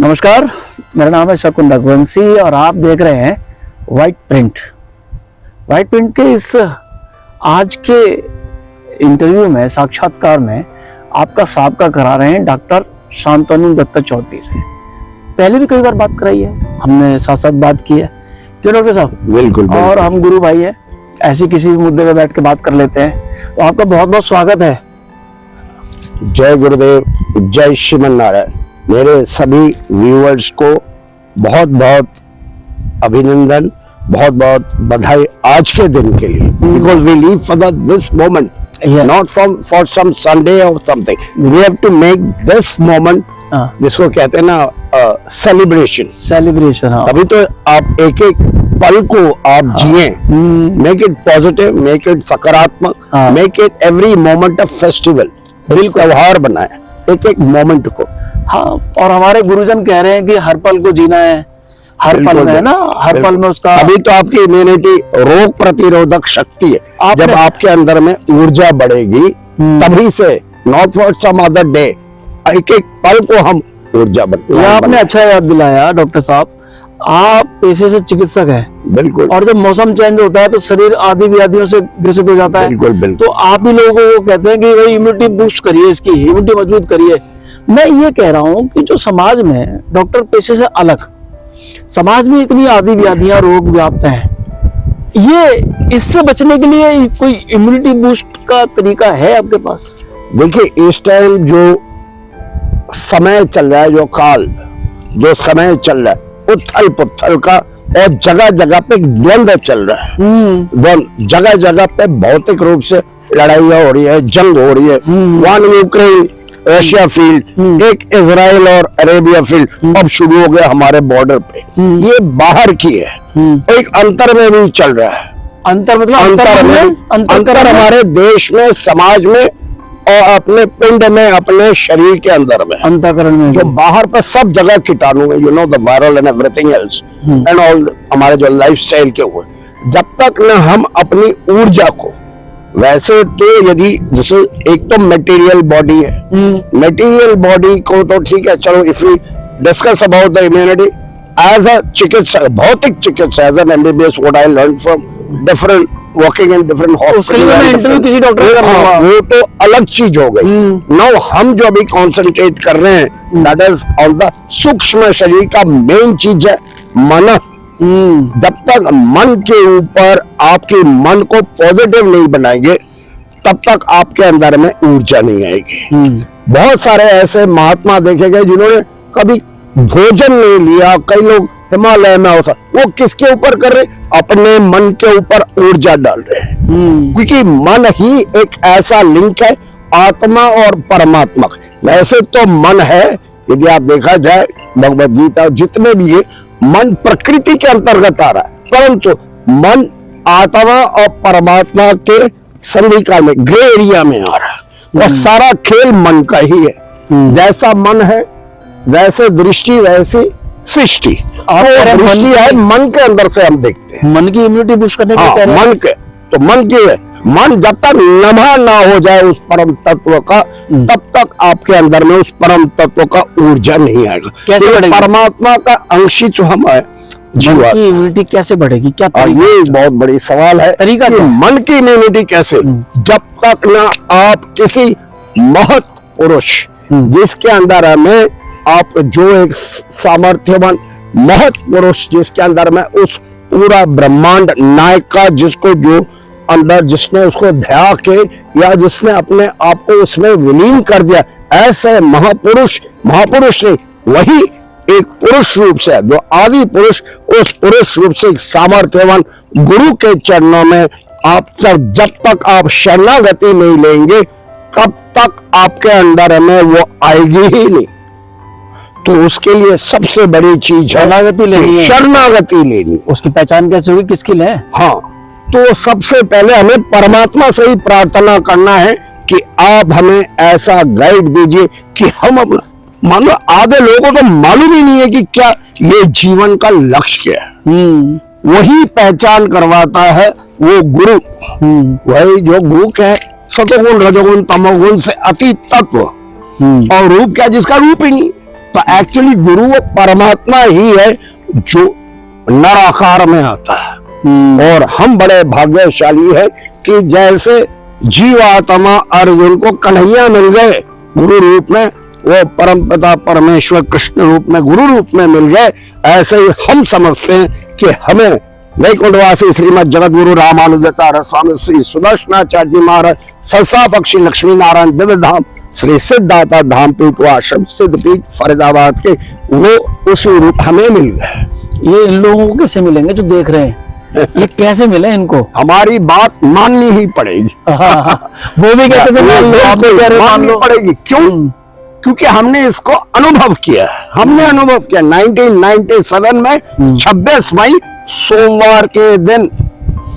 नमस्कार, मेरा नाम है शकुन रघुवंशी और आप देख रहे हैं वाइट प्रिंट। वाइट प्रिंट के इस आज के इंटरव्यू में, साक्षात्कार में आपका साबका करा रहे हैं डॉक्टर शांतनु दत्ता चौधरी से। पहले भी कई बार बात कराई है, हमने साथ साथ बात की है, क्यों डॉक्टर साहब? बिल्कुल। और हम गुरु भाई है, ऐसे किसी भी मुद्दे पे बैठ के बात कर लेते हैं। तो आपका बहुत बहुत स्वागत है। जय गुरुदेव, जय श्रीमन नारायण। मेरे सभी व्यूअर्स को बहुत बहुत अभिनंदन, बहुत बहुत बधाई आज के दिन के लिए, because we live for this moment, not for some Sunday or something. We have to make this moment, जिसको कहते हैं ना सेलिब्रेशन। हाँ। तभी तो आप एक एक पल को आप जिए, make it positive, make it सकारात्मक, make it every moment of festival, त्योहार बनाए एक एक मोमेंट को। हाँ, और हमारे गुरुजन कह रहे हैं कि हर पल को जीना है, हर पल में, है ना, हर पल में उसका। अभी तो आपकी इम्यूनिटी, रोग प्रतिरोधक शक्ति है। जब आपके अंदर में ऊर्जा बढ़ेगी, तभी से, not for some other day, एक एक पल को हम ऊर्जा बढ़ेगी। आपने अच्छा याद दिलाया डॉक्टर साहब, आप पेशे से चिकित्सक हैं। बिल्कुल। और जब मौसम चेंज होता है तो शरीर आदि व्याधियों से ग्रसित हो जाता है। बिल्कुल बिल्कुल। तो आप ही लोगों को कहते हैं कि भाई इम्यूनिटी बूस्ट करिए, इसकी इम्यूनिटी मजबूत करिए। मैं ये कह रहा हूँ कि जो समाज में डॉक्टर पेशे से अलग, समाज में इतनी आदि व्याधियां, रोग व्याप्त हैं, ये इससे बचने के लिए कोई इम्यूनिटी बूस्ट का तरीका है आपके पास? देखिए, इस टाइम जो समय चल रहा है, जो काल, जो समय चल रहा है, उथल पुथल का, और जगह जगह पे द्वंद्व चल रहा है। द्वंद्व जगह जगह पे भौतिक रूप से लड़ाइयाँ हो रही है, जंग हो रही है। वन यूक्रेन रशिया फील्ड, एक इजराइल और अरेबिया फील्ड अब शुरू हो गया हमारे बॉर्डर पे। ये बाहर की है, और एक अंतर में भी चल रहा है। अंतर मतलब अंतर हमारे देश में, समाज में, और अपने पिंड में, अपने शरीर के अंदर में, अंतःकरण में। जो बाहर पर सब जगह कीटाणु है, you know, the viral and everything else and all, हमारे जो लाइफस्टाइल के हुए। जब तक न हम अपनी ऊर्जा को, वैसे तो यदि जैसे एक तो मटेरियल बॉडी है, मटेरियल बॉडी को तो ठीक है, चलो, if we discuss about the immunity as a चिकित्सक, भौतिक चिकित्सा, as an MBBS, what I learn from different working in different hospital, किसी डॉक्टर, वो तो अलग चीज हो गई। नाउ हम जो अभी कॉन्सेंट्रेट कर रहे हैं, दैट इज ऑन द सूक्ष्म शरीर का मेन चीज है मन। जब तक मन के ऊपर आपके मन को पॉजिटिव नहीं बनाएंगे, तब तक आपके अंदर में ऊर्जा नहीं आएगी। बहुत सारे ऐसे महात्मा देखे गए जिन्होंने कभी भोजन नहीं लिया, कई लोग हिमालय में होता, वो किसके ऊपर कर रहे? अपने मन के ऊपर ऊर्जा डाल रहे हैं, क्योंकि मन ही एक ऐसा लिंक है आत्मा और परमात्मा। वैसे तो मन है, यदि आप देखा जाए भगवद गीता, जितने भी ये मन प्रकृति के अंतर्गत आ रहा है, परंतु मन आत्मा और परमात्मा के संधिकाल में, ग्रे एरिया में आ रहा है। वह सारा खेल मन का ही है। जैसा मन है वैसे दृष्टि, वैसी सृष्टि। और दृष्टि है मन के अंदर से हम देखते हैं। मन की इम्यूनिटी बूस्ट करने के मन के, तो मन की है, मन जब तक लम्हा ना हो जाए उस परम तत्व का, तब तक आपके अंदर में उस परम तत्व का ऊर्जा नहीं आएगा। कैसे बढ़ेगी? परमात्मा का अंशित हम है। मन की इम्यूनिटी कैसे बढ़ेगी? क्या ये बहुत बड़ी सवाल है, तरीका क्या? मन की इम्यूनिटी कैसे? जब तक ना आप किसी महत पुरुष, जिसके अंदर में आप जो एक सामर्थ्यवान महत पुरुष, जिसके अंदर में उस पूरा ब्रह्मांड नायक का, जिसको जो अंदर, जिसने उसको ध्या के, या जिसने अपने आप को उसमें विलीन कर दिया, ऐसे महापुरुष, महापुरुष नहीं, वही एक पुरुष रूप से, जो आदि पुरुष, उस पुरुष रूप से एक सामर्थ्यवान गुरु के चरणों में आप तक, जब तक आप शरणागति नहीं लेंगे, तब तक आपके अंदर में वो आएगी ही नहीं। तो उसके लिए सबसे बड़ी चीज शरणागति लेनी है। शरणागति लेनी। उसकी पहचान कैसे होगी, किसकी ले? हाँ, तो सबसे पहले हमें परमात्मा से ही प्रार्थना करना है कि आप हमें ऐसा गाइड दीजिए कि हम अपना, मान लो आधे लोगों को तो मालूम ही नहीं है कि क्या ये जीवन का लक्ष्य क्या है। वही पहचान करवाता है वो गुरु। वही जो गुरु क्या है, सतोगुण रजोगुण तमोगुण से अतीत तत्व, और रूप क्या, जिसका रूप ही नहीं। तो एक्चुअली गुरु वो परमात्मा ही है जो नर आकार में आता है। और हम बड़े भाग्यशाली है कि जैसे जीवात्मा अर्जुन को कन्हैया मिल गए गुरु रूप में, वो परमपिता परमेश्वर कृष्ण रूप में गुरु रूप में मिल गए, ऐसे ही हम समझते हैं कि हमें वैकुंठवासी श्रीमद जगत गुरु रामानुजाचार्य स्वामी श्री सुदर्शनाचार्य जी महाराज सरसा पक्षी लक्ष्मी नारायण दिव्य धाम श्री सिद्धाता धाम पीठ आश्रम सिद्धपीठ फरीदाबाद के वो उसी रूप हमें मिल गए। ये इन लोगों को कैसे मिलेंगे जो देख रहे हैं? ये कैसे मिले इनको? हमारी बात माननी ही पड़ेगी। वो भी कहते थे मान लो, आप भी कह रहे हो मान माननी लो। पड़ेगी। क्यों? क्योंकि हमने इसको अनुभव किया है। हमने अनुभव किया 1997 में 26 मई सोमवार के दिन,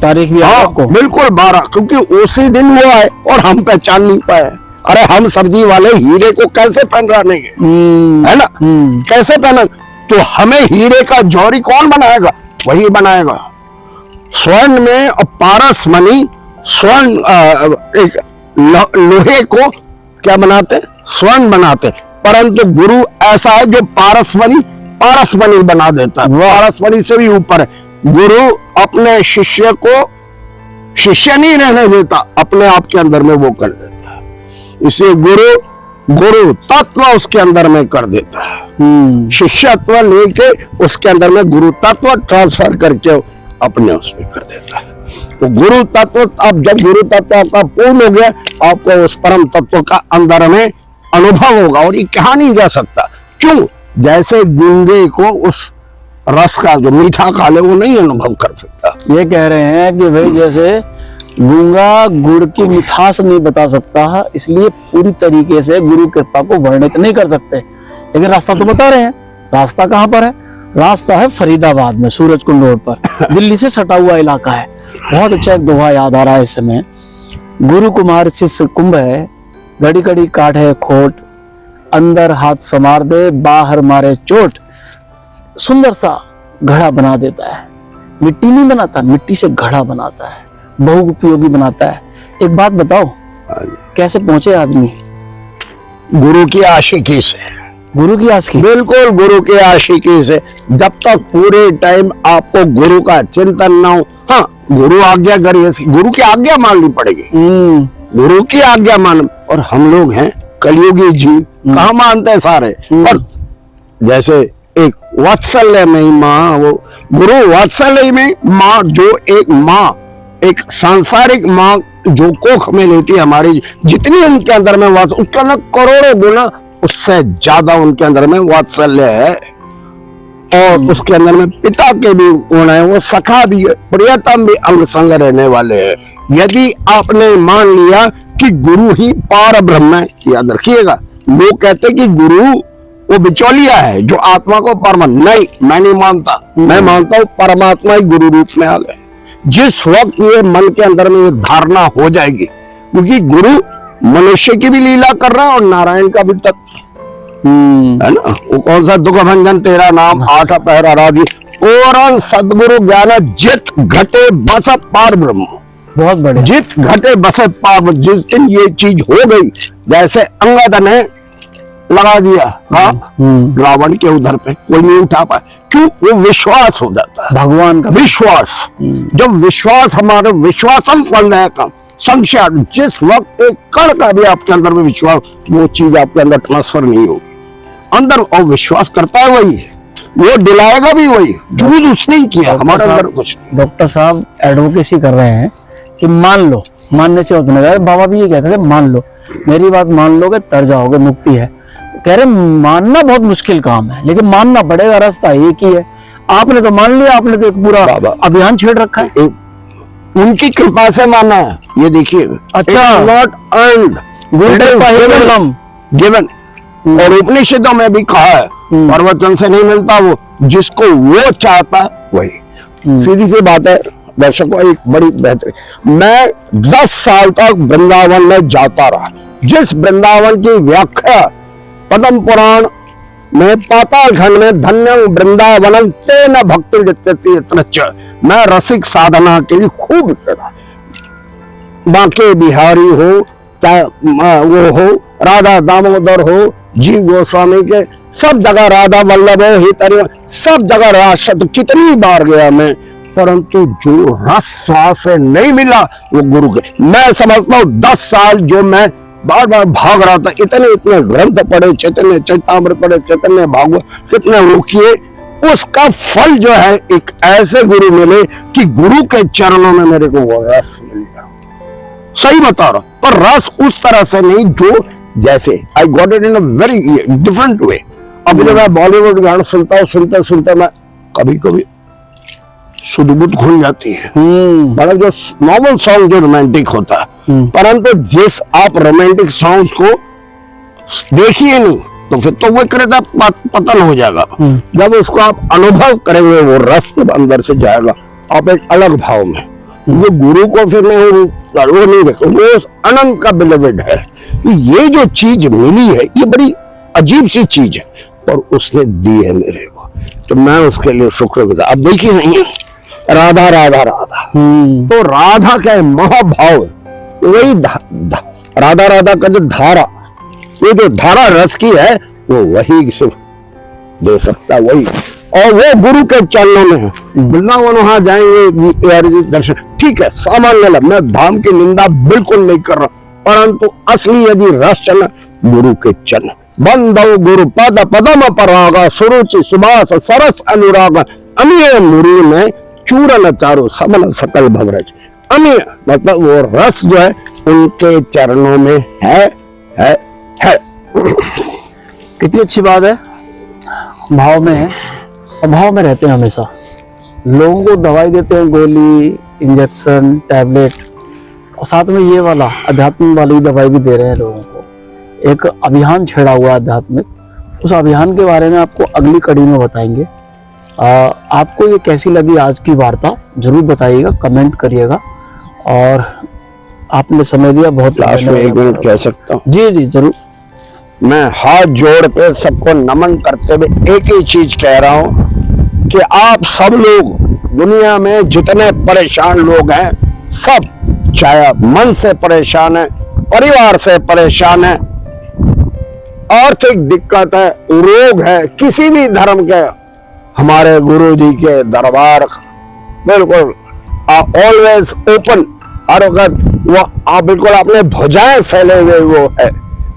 तारीख भी हाँ आपको बिल्कुल 12, क्योंकि उसी दिन वो आए और हम पहचान नहीं पाए। अरे हम सब्जी वाले हीरे को कैसे पहचानेंगे, है ना? कैसे पहना? तो हमें हीरे का जौहरी कौन बनाएगा? वही बनाएगा। स्वर्ण में और पारस मणि, स्वर्ण एक लोहे को क्या बनाते? स्वर्ण बनाते। परंतु गुरु ऐसा है जो पारस मणि बना देता है। पारस मणि से भी ऊपर है। गुरु अपने शिष्य को शिष्य नहीं रहने देता, अपने आप के अंदर में वो कर देता है। इसे गुरु तत्व उसके अंदर में कर देता है। शिष्यत्व लेके उसके अंदर में गुरु तत्व ट्रांसफर करके अपने उसमें कर देता है। तो गुरु तत्व, अब जब गुरु तत्व आपका पूर्ण हो गया, आपको उस परम तत्व का अंदर में अनुभव होगा और ये कहा नहीं जा सकता। क्यों? जैसे गूंगे को उस रस का जो मीठा खा ले वो नहीं अनुभव कर सकता। ये कह रहे हैं कि भाई जैसे गूंगा गुड़ की मिठास नहीं बता सकता, इसलिए पूरी तरीके से गुरु कृपा को वर्णित नहीं कर सकते, लेकिन रास्ता तो बता रहे हैं। रास्ता कहाँ पर है? रास्ता है फरीदाबाद में, सूरज कुंड रोड पर, दिल्ली से सटा हुआ इलाका है। बहुत अच्छा एक दोहा याद आ रहा है इस समय। गुरु कुमार शिष्य कुंभ है, घड़ी घड़ी काट है खोट, अंदर हाथ समार दे बाहर मारे चोट। सुंदर सा घड़ा बना देता है, मिट्टी नहीं बनाता, मिट्टी से घड़ा बनाता है, बहुउपयोगी बनाता है। एक बात बताओ, कैसे पहुंचे आदमी? गुरु की आशिकी से। गुरु की आशिकी? बिल्कुल गुरु की आशिकी से। जब तक पूरे टाइम आपको गुरु का चिंतन ना हो, हाँ गुरु आज्ञा करिए, गुरु की आज्ञा माननी पड़ेगी। गुरु की आज्ञा मान। और हम लोग हैं कलयुगी जीव, कहाँ मानते हैं सारे। और जैसे एक वात्सल्य में माँ, वो गुरु वात्सल्य में माँ, जो एक माँ, एक सांसारिक माँ जो कोख में लेती है हमारी, जितनी उनके अंदर में वात्सल्य, उसके अंदर करोड़ों गुना उससे ज्यादा उनके अंदर में वात्सल्य है। और उसके अंदर में पिता के भी गुण है, वो सखा भी है, प्रियतम भी, अंग संग रहने वाले हैं। यदि आपने मान लिया कि गुरु ही पार ब्रह्म है, याद रखिएगा। लोग कहते कि गुरु वो बिचौलिया है जो आत्मा को परम, नहीं, मैं नहीं मानता। मैं मानता हूँ परमात्मा ही गुरु रूप में आ गए। जिस वक्त ये मन के अंदर में ये धारणा हो जाएगी, क्योंकि गुरु मनुष्य की भी लीला कर रहा है और नारायण का भी तत्व है ना। वो कौन सा? दुख भंजन तेरा नाम, आठ पहर आराधी, और सदगुरु ज्ञान जित घटे बस पार ब्रह्म। बहुत बढ़िया। जित घटे बस पार ब्रह्म। जिस दिन ये चीज हो गई, जैसे अंगद ने लगा दिया हाँ रावण के उधर पे, कोई नहीं उठा पाए। क्यों? वो विश्वास हो जाता है, भगवान का विश्वास। जब विश्वास, हमारे विश्वासम फलदायकम संशय, जिस वक्त एक कण का भी आपके अंदर में विश्वास, वो चीज आपके अंदर ट्रांसफर नहीं होगी अंदर। और विश्वास करता है वही, वो दिलाएगा भी वही, झूठ उसने ही किया, हमारे अंदर कुछ नहीं। डॉक्टर साहब एडवोकेसी कर रहे हैं कि मान लो, मानने से होता नहीं। बाबा भी ये कहते थे मान लो, मेरी बात मान लोगे तर जाओगे, मुक्ति है। कह रहे मानना बहुत मुश्किल काम है, लेकिन मानना पड़ेगा, रास्ता एक ही है। आपने तो मान लिया, आपने तो एक पूरा अभियान छेड़ रखा है। उनकी कृपा से माना है, ये देखिए। अच्छा, नॉट अर्न्ड, गिवन। और उपनिषदों में भी कहा है, प्रवचन से नहीं मिलता, वो जिसको वो चाहता है वही। सीधी सी बात है दर्शकों, एक बड़ी बेहतरीन। मैं 10 साल तक वृंदावन में जाता रहा। जिस वृंदावन की व्याख्या पद्म पुराण में पाताल खंड में धन्य वृंदावन तेन भक्ति लिप्यते, मैं रसिक साधना के लिए खूब करा। बांके बिहारी हो, चाहे वो हो राधा दामोदर हो, जीव गोस्वामी के सब जगह राधा वल्लभ हे तरी, सब जगह रास शब्द कितनी बार गया मैं, परंतु जो रस स्वाद से नहीं मिला वो गुरु के। मैं समझता हूँ 10 साल जो मैं बार बार भाग रहा था, इतने ग्रंथ पढ़े, चैतन्य चैतामृत पढ़े, चैतन्य भागवत कितने वो किए, उसका फल जो है एक ऐसे गुरु मिले कि गुरु के चरणों में मेरे को वो रस मिल गया। सही बता रहा हूं, पर रस उस तरह से नहीं जो जैसे I got it in a very different way. अब जब मैं बॉलीवुड गाना सुनता हूँ, सुनते सुनते मैं कभी कभी सुध-बुध खुल जाती है, मतलब जो नॉर्मल सॉन्ग जो रोमांटिक होता है, परंतु जिस आप रोमांटिक सॉन्ग्स को देखिए नहीं तो फिर तो वो करेगा पतन हो जाएगा। जब उसको आप अनुभव करेंगे वो रस अंदर से जाएगा, आप एक अलग भाव में। वो गुरु को फिर मैं वो नहीं देखो, वो अनंत का बिलीवेड है। ये जो चीज मिली है ये बड़ी अजीब सी चीज है, और उसने दी है मेरे को, तो मैं उसके लिए शुक्रगुजार। अब देखिए नहीं राधा राधा राधा, तो राधा का महाभाव वही राधा राधा का जो धारा, ये जो धारा रस की है वो वही सिर्फ दे सकता, वही, और वो गुरु के चरणों में है। वृंदावन वहां जाएंगे दर्शन, ठीक है, सामान्य लग, मैं धाम की निंदा बिल्कुल नहीं कर रहा, परंतु असली यदि रस चल गुरु के चरण, बंदो गुरु पद पदम परागा, सुरुचि सुबास सरस अनुराग, अमीय मुरी में चूरन चारु समन सकल भवरज। अमीय मतलब वो रस जो है उनके चरणों में है। कितनी अच्छी बात है, भाव में है और भाव में रहते हैं हमेशा। लोगों को दवाई देते हैं, गोली, इंजेक्शन, टैबलेट, और साथ में ये वाला आध्यात्मिक वाली दवाई भी दे रहे हैं लोगों को। एक अभियान छेड़ा हुआ आध्यात्मिक, उस अभियान के बारे में आपको अगली कड़ी में बताएंगे। आपको ये कैसी लगी आज की वार्ता जरूर बताइएगा, कमेंट करिएगा, और आपने समय दिया बहुत। लास्ट में 1 मिनट कह सकता हूँ? जी जी जरूर। मैं हाथ जोड़ के सबको नमन करते हुए एक ही चीज कह रहा हूं कि आप सब लोग दुनिया में जितने परेशान लोग हैं, सब, चाहे आप मन से परेशान है, परिवार से परेशान है, आर्थिक दिक्कत है, रोग है, किसी भी धर्म के, हमारे गुरु जी के दरबार बिल्कुल ऑलवेज ओपन, हर वक्त वो आप बिल्कुल अपने भुजाएं फैले हुए वो है।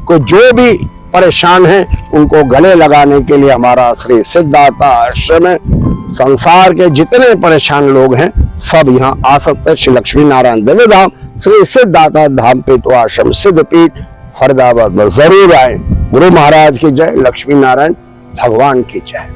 को जो भी परेशान है उनको गले लगाने के लिए हमारा श्री सिद्धार्थ आश्रम है। संसार के जितने परेशान लोग हैं सब यहाँ आ सकते हैं। श्री लक्ष्मी नारायण दिव्य धाम श्री सिद्धार्थ धाम पीठ आश्रम सिद्धपीठ फरीदाबाद में जरूर आए। गुरु महाराज की जय, लक्ष्मी नारायण भगवान की जय।